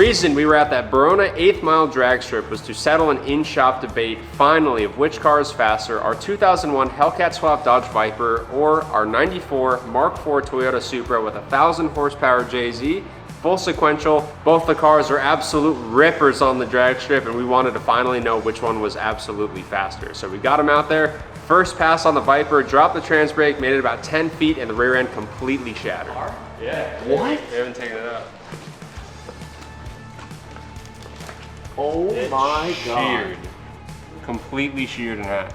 reason we were at that Verona 8th mile drag strip was to settle an in-shop debate finally of which car is faster, our 2001 Hellcat swap Dodge Viper or our 94 Mark IV Toyota Supra with 1,000 horsepower JZ. Full sequential. Both the cars were absolute rippers on the drag strip, and we wanted to finally know which one was absolutely faster. So we got them out there. First pass on the Viper, dropped the trans brake, made it about 10 feet, and the rear end completely shattered. Yeah. What? We haven't taken it out. Oh my God. Sheared. Completely sheared in half.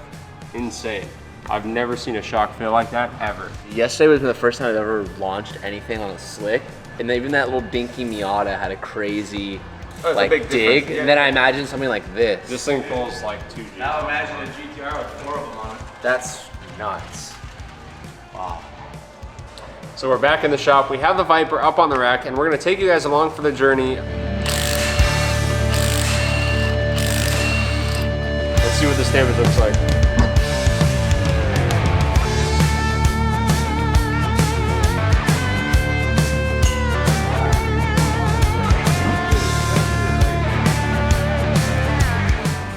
Insane. I've never seen a shock fail like that, ever. Yesterday was the first time I've ever launched anything on a slick. And even that little dinky Miata had a crazy like dig. Yeah. And then I imagine something like this. This thing pulls like 2 Gs. Now imagine a GTR with 4 of them on it. That's nuts. Wow. So we're back in the shop. We have the Viper up on the rack, and we're gonna take you guys along for the journey. Let's see what this damage looks like.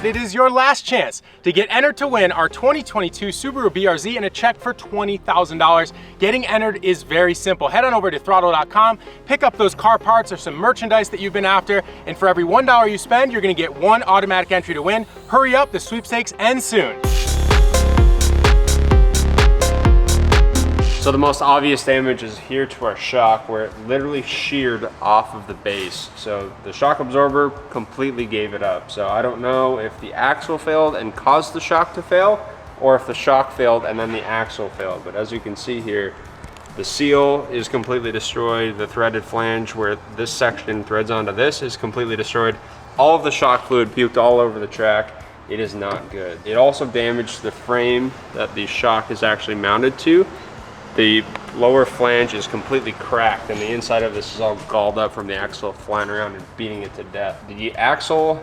It is your last chance to get entered to win our 2022 Subaru BRZ and a check for $20,000. Getting entered is very simple. Head on over to throtl.com, pick up those car parts or some merchandise that you've been after, and for every $1 you spend, you're gonna get 1 automatic entry to win. Hurry up, the sweepstakes ends soon. So the most obvious damage is here to our shock, where it literally sheared off of the base. So the shock absorber completely gave it up. So I don't know if the axle failed and caused the shock to fail, or if the shock failed and then the axle failed. But as you can see here, the seal is completely destroyed. The threaded flange where this section threads onto this is completely destroyed. All of the shock fluid puked all over the track. It is not good. It also damaged the frame that the shock is actually mounted to. The lower flange is completely cracked, and the inside of this is all galled up from the axle flying around and beating it to death. The axle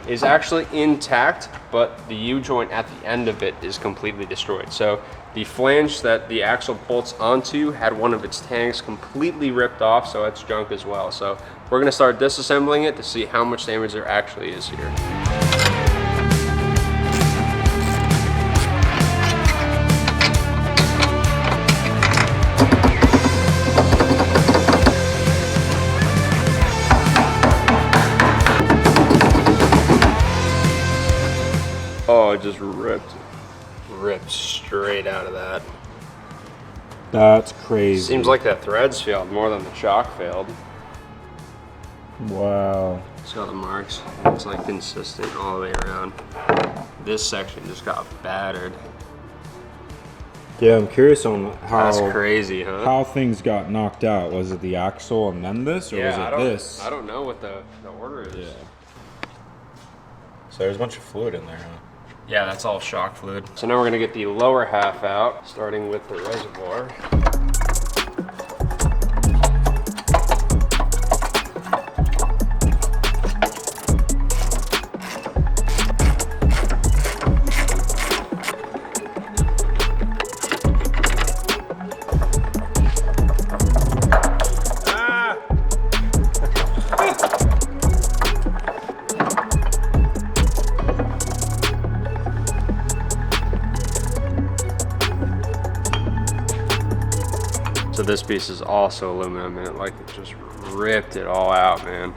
is actually intact, but the U-joint at the end of it is completely destroyed. So the flange that the axle bolts onto had one of its tanks completely ripped off, so it's junk as well. So we're gonna start disassembling it to see how much damage there actually is here. Oh, it just ripped straight out of that. That's crazy. Seems like that threads failed more than the shock failed. Wow. See all the marks? It's like consistent all the way around. This section just got battered. Yeah, I'm curious on how. That's crazy, huh? How things got knocked out. Was it the axle and then this, or was it this? I don't know what the order is. Yeah. So there's a bunch of fluid in there, huh? Yeah, that's all shock fluid. So now we're gonna get the lower half out, starting with the reservoir. So this piece is also aluminum, and it just ripped it all out, man.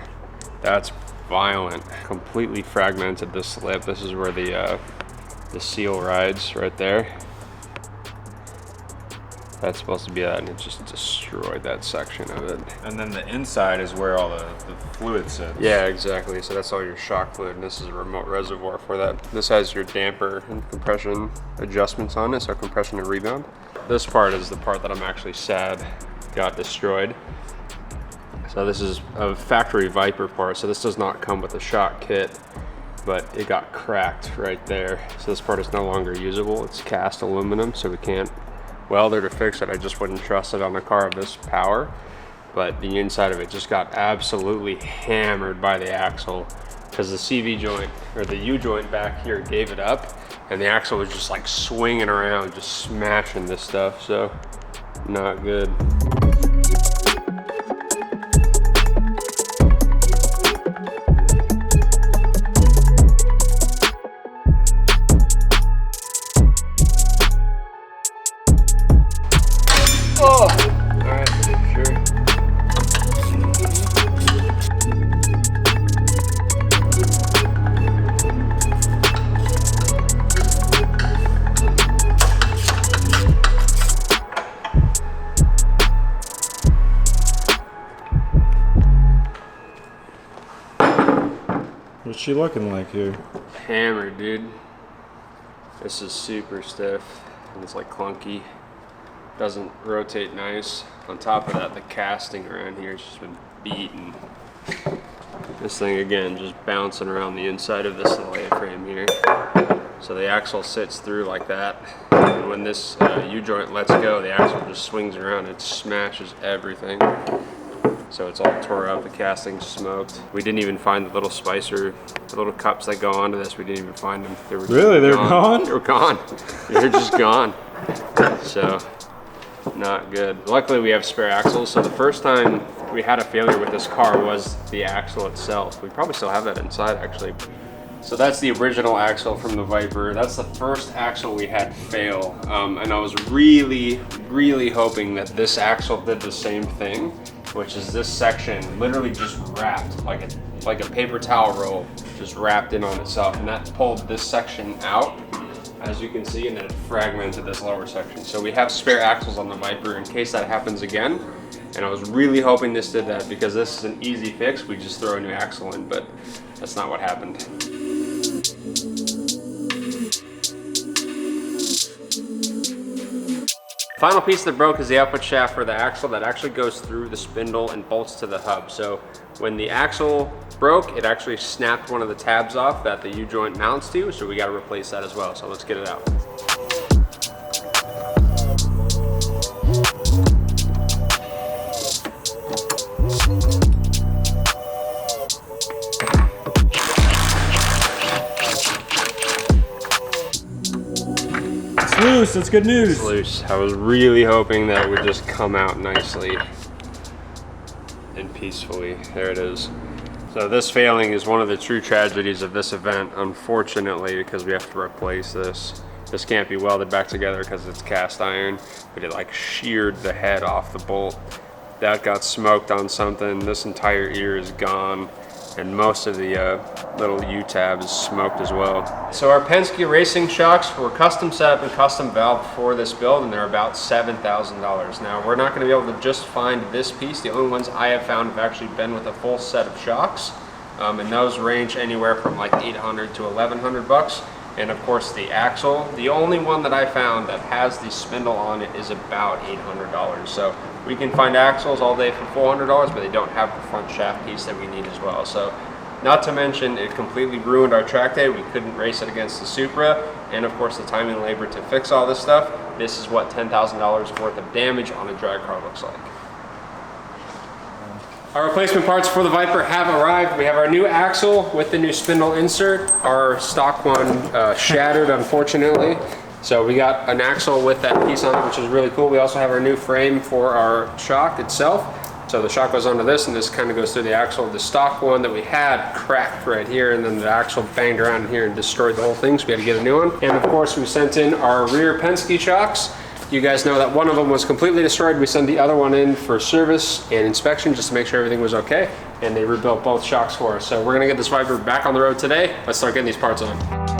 That's violent. Completely fragmented the slip. This is where the seal rides right there. That's supposed to be that, and it just destroyed that section of it. And then the inside is where all the fluid sits. Yeah, exactly. So that's all your shock fluid, and this is a remote reservoir for that. This has your damper and compression adjustments on it, so compression and rebound. This part is the part that I'm actually sad got destroyed. So this is a factory Viper part, so this does not come with a shock kit, but it got cracked right there. So this part is no longer usable. It's cast aluminum, so we can't weld it or fix it. I just wouldn't trust it on a car of this power. But the inside of it just got absolutely hammered by the axle, because the CV joint, or the U joint back here, gave it up, and the axle was just like swinging around, just smashing this stuff, so not good. she looking like here? Hammered, dude. This is super stiff. And it's like clunky. Doesn't rotate nice. On top of that, the casting around here has just been beaten. This thing again, just bouncing around the inside of this little A-frame here. So the axle sits through like that. And when this U-joint lets go, the axle just swings around. It smashes everything. So it's all tore up, the casting's smoked. We didn't even find the little spicer, the little cups that go onto this, we didn't even find them. They were Really? They're gone? They were gone. They're just gone. So, not good. Luckily we have spare axles, so the first time we had a failure with this car was the axle itself. We probably still have that inside actually. So that's the original axle from the Viper. That's the first axle we had fail. And I was really, really hoping that this axle did the same thing, which is this section literally just wrapped like a paper towel roll, just wrapped in on itself. And that pulled this section out, as you can see, and then it fragmented this lower section. So we have spare axles on the Viper in case that happens again. And I was really hoping this did that because this is an easy fix. We just throw a new axle in, but that's not what happened. Final piece that broke is the output shaft for the axle that actually goes through the spindle and bolts to the hub. So when the axle broke, it actually snapped one of the tabs off that the U-joint mounts to, so we got to replace that as well. So let's get it out. Loose, that's good news. It's loose. I was really hoping that it would just come out nicely and peacefully. There it is. So this failing is one of the true tragedies of this event, unfortunately, because we have to replace this. This can't be welded back together because it's cast iron, but it like sheared the head off the bolt. That got smoked on something. This entire ear is gone. And most of the little U-tab is smoked as well. So our Penske racing shocks were custom set up and custom valved for this build, and they're about $7,000. Now we're not going to be able to just find this piece. The only ones I have found have actually been with a full set of shocks, and those range anywhere from like $800 to $1,100. And of course the axle, the only one that I found that has the spindle on it is about $800. So we can find axles all day for $400, but they don't have the front shaft piece that we need as well. So not to mention it completely ruined our track day. We couldn't race it against the Supra. And of course the time and labor to fix all this stuff. This is what $10,000 worth of damage on a drag car looks like. Our replacement parts for the Viper have arrived. We have our new axle with the new spindle insert. Our stock one shattered, unfortunately. So we got an axle with that piece on it, which is really cool. We also have our new frame for our shock itself. So the shock goes onto this, and this kind of goes through the axle. The stock one that we had cracked right here, and then the axle banged around here and destroyed the whole thing, so we had to get a new one. And of course, we sent in our rear Penske shocks. You guys know that one of them was completely destroyed. We sent the other one in for service and inspection just to make sure everything was okay, and they rebuilt both shocks for us. So we're gonna get this Viper back on the road today. Let's start getting these parts on.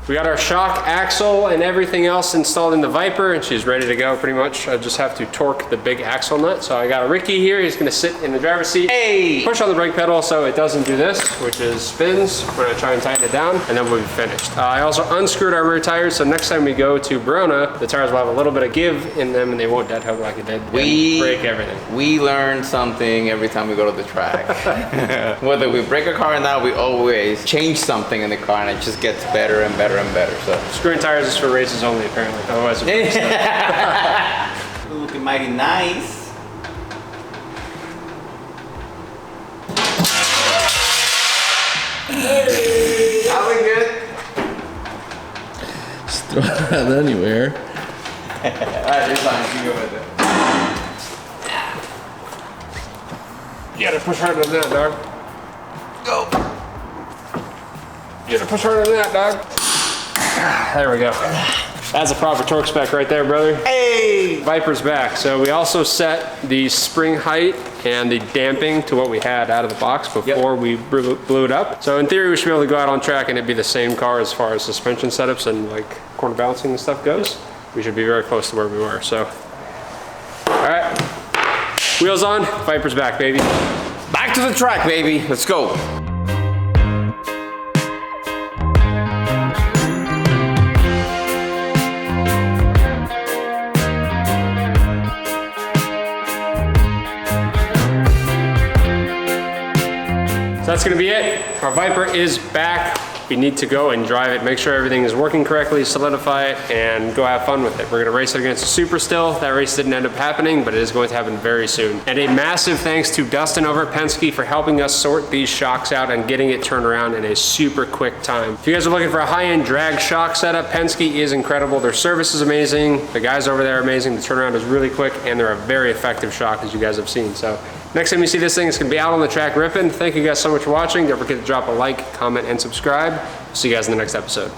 We got our shock axle and everything else installed in the Viper, and she's ready to go pretty much. I just have to torque the big axle nut. So I got Ricky here. He's gonna sit in the driver's seat. Hey! Push on the brake pedal so it doesn't do this, which is spins. We're gonna try and tighten it down, and then we'll be finished. I also unscrewed our rear tires, so next time we go to Verona, the tires will have a little bit of give in them, and they won't dead hug like it did. We break everything. We learn something every time we go to the track. Whether we break a car or not, we always change something in the car, and it just gets better and better and better. So screwing tires is for races only, apparently. Otherwise, it's looking mighty nice. Hey, are we good? Just throw that anywhere. Alright, you're fine. You go with it. You gotta push harder than that, dog. Go. You gotta push harder than that, dog. There we go. That's a proper torque spec right there, brother. Hey! Viper's back. So we also set the spring height and the damping to what we had out of the box before we blew it up. So in theory, we should be able to go out on track and it'd be the same car as far as suspension setups and like corner balancing and stuff goes. We should be very close to where we were, so. All right, wheels on, Viper's back, baby. Back to the track, baby. Let's go. So that's gonna be it. Our Viper is back. We need to go and drive it, make sure everything is working correctly, solidify it, and go have fun with it. We're gonna race it against a Super still. That race didn't end up happening, but it is going to happen very soon. And a massive thanks to Dustin over at Penske for helping us sort these shocks out and getting it turned around in a super quick time. If you guys are looking for a high-end drag shock setup, Penske is incredible. Their service is amazing. The guys over there are amazing. The turnaround is really quick, and they're a very effective shock, as you guys have seen. So next time you see this thing, it's gonna be out on the track ripping. Thank you guys so much for watching. Don't forget to drop a like, comment, and subscribe. See you guys in the next episode.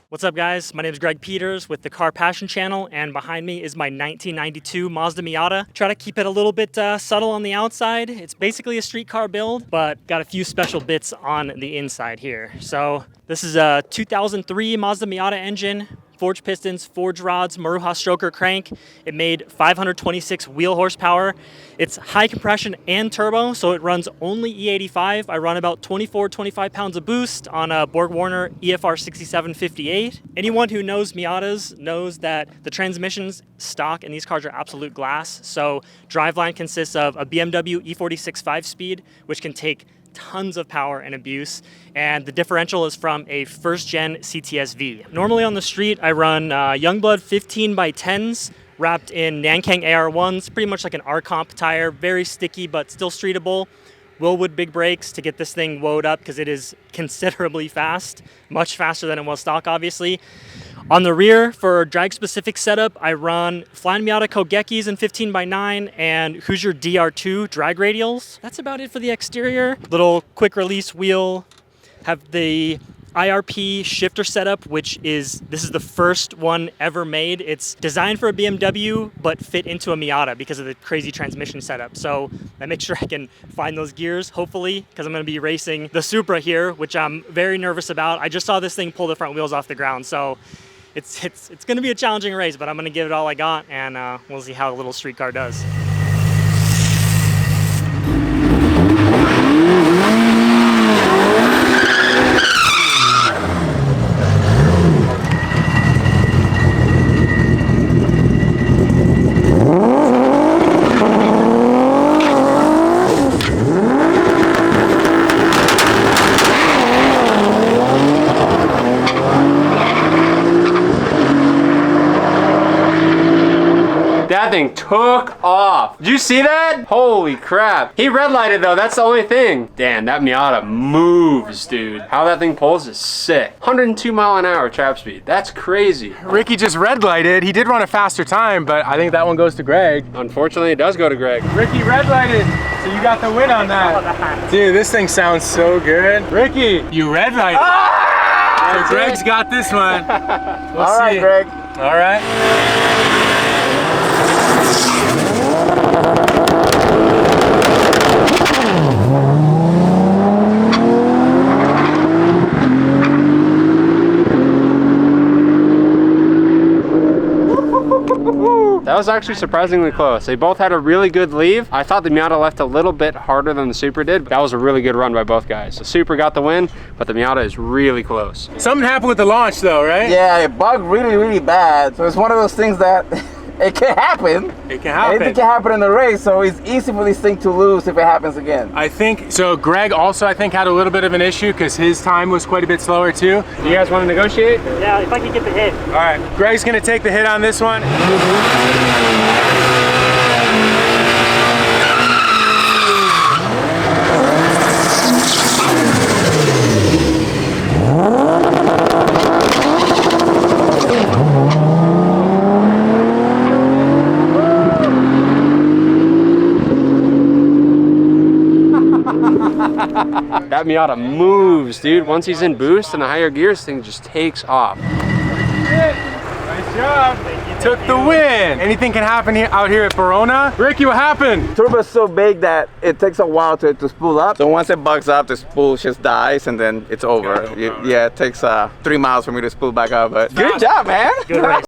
What's up, guys? My name is Greg Peters with the Car Passion channel, and behind me is my 1992 Mazda Miata. Try to keep it a little bit subtle on the outside. It's basically a street car build, but got a few special bits on the inside here. So this is a 2003 Mazda Miata engine. Forged pistons, forged rods, Maruha stroker crank. It made 526 wheel horsepower. It's high compression and turbo, so it runs only E85. I run about 25 pounds of boost on a Borg-Warner EFR 6758. Anyone who knows Miatas knows that the transmissions stock in these cars are absolute glass. So driveline consists of a BMW E46 5-speed, which can take tons of power and abuse, and the differential is from a first-gen CTS-V. Normally on the street, I run Youngblood 15x10s wrapped in Nankang AR1s, pretty much like an R-Comp tire, very sticky but still streetable. Willwood big brakes to get this thing woed up because it is considerably fast, much faster than it was stock, obviously. On the rear, for drag-specific setup, I run Flying Miata Kogekis in 15x9 and Hoosier DR2 drag radials. That's about it for the exterior. Little quick-release wheel. Have the IRP shifter setup, this is the first one ever made. It's designed for a BMW, but fit into a Miata because of the crazy transmission setup. So I make sure I can find those gears, hopefully, because I'm gonna be racing the Supra here, which I'm very nervous about. I just saw this thing pull the front wheels off the ground, so it's gonna be a challenging race, but I'm gonna give it all I got, and we'll see how a little street car does. That thing took off. Did you see that? Holy crap. He red lighted though, that's the only thing. Damn, that Miata moves, dude. How that thing pulls is sick. 102 mile an hour trap speed. That's crazy. Ricky just red lighted. He did run a faster time, but I think that one goes to Greg. Unfortunately, it does go to Greg. Ricky red lighted, so you got the win on that. Dude, this thing sounds so good. Ricky, you red lighted. So Greg's got this one. All right, Greg. All right. That was actually surprisingly close. They both had a really good leave. I thought the Miata left a little bit harder than the Supra did. That was a really good run by both guys. The Supra got the win, but the Miata is really close. Something happened with the launch though, right? Yeah, it bugged really bad. So it's one of those things that it can happen. It can happen. Anything can happen in the race, so it's easy for this thing to lose if it happens again. I think, so Greg also I think had a little bit of an issue because his time was quite a bit slower too. You guys want to negotiate? Yeah, if I can get the hit. All right, Greg's gonna take the hit on this one. That Miata moves, dude. Once he's in boost and the higher gears, thing just takes off. Nice job. You took the win. Anything can happen here, out here at Verona. Ricky, what happened? Turbo is so big that it takes a while to spool up. So once it bugs up, the spool just dies and then it's over. Yeah, it takes 3 miles for me to spool back up. But good job, man. Good race.